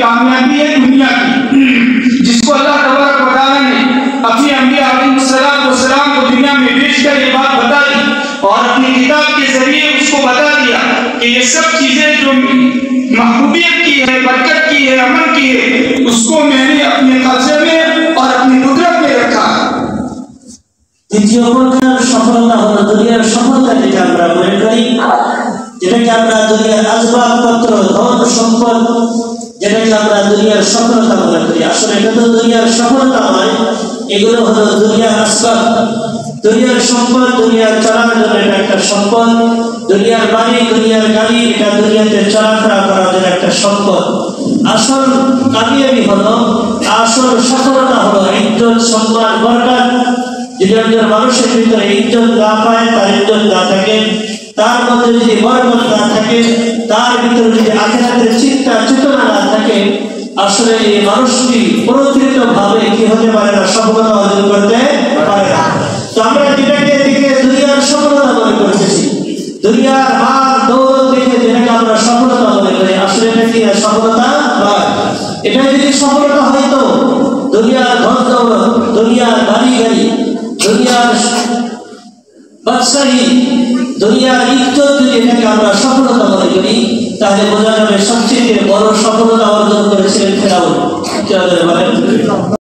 कामयाबी है दुनिया की, जिसको अल्लाह तबारक व तआला ने अपने अंबिया अलैहिस्सलाम को दुनिया में भेजकर ये बात बता दी और अपनी किताब के जरिए उसको बता दिया कि ये सब चीजें जो महबूबियत की है, बरकत की है, अमन की है, उसको मैंने अपने कब्जे में और अपनी कुदरत में रखा। দ্বিতীয় প্রকার সফলতা হলো দুনিয়ার সফলতা, যেটা আমরা মনে করি, যেটাকে আমরা দুনিয়ার আসবাবপত্র, ধন সম্পদ, যেটাকে আমরা দুনিয়ার সফলতা মনে করি। আসলে এটা তো দুনিয়ার সফলতা নয়, এগুলো হলো দুনিয়ার আসবাব। দুনিয়ার সম্পদ, দুনিয়ার চলার জন্য এটা একটা সম্পদ। দুনিয়ার বাড়ি, দুনিয়ার গাড়ি, এটা দুনিয়াতে চলাফেরা করার জন্য একটা সম্পদ। আসল কামিয়াবি হলো, আসল সফলতা হলো ইজ্জত, সম্মান, বরকত। যদি একজন মানুষের ভিতরে ইজ্জত না পায়, তার ইজ্জত না থাকে, তার মধ্যে যদি বরকত না থাকে, তার ভিতরে যদি আখিরাতের চিন্তা চেতনা না থাকে, আসলে এই মানুষটি প্রকৃত ভাবে কি হতে পারে না, সফলতা অর্জন করতে পারে না। তো আমরা যেটাকে দিকে দুনিয়ার সফলতা মনে করতেছি, দুনিয়ার মাল দৌলত দেখে যেটাকে আমরা সফলতা মনে করি, আসলে এটা কি সফলতা নয়। এটা যদি সফলতা হইতো, দুনিয়ার ধন দৌলত, দুনিয়ার বাড়ি গাড়ি, দুনিয়ার বাদশাহী, দুনিয়ার ইজ্জত, যদি এটাকে আমরা সফলতা মনে করি, তাহলে বোঝা যাবে সবচেয়ে বড় সফলতা অর্জন করেছিলেন ফেরাউন।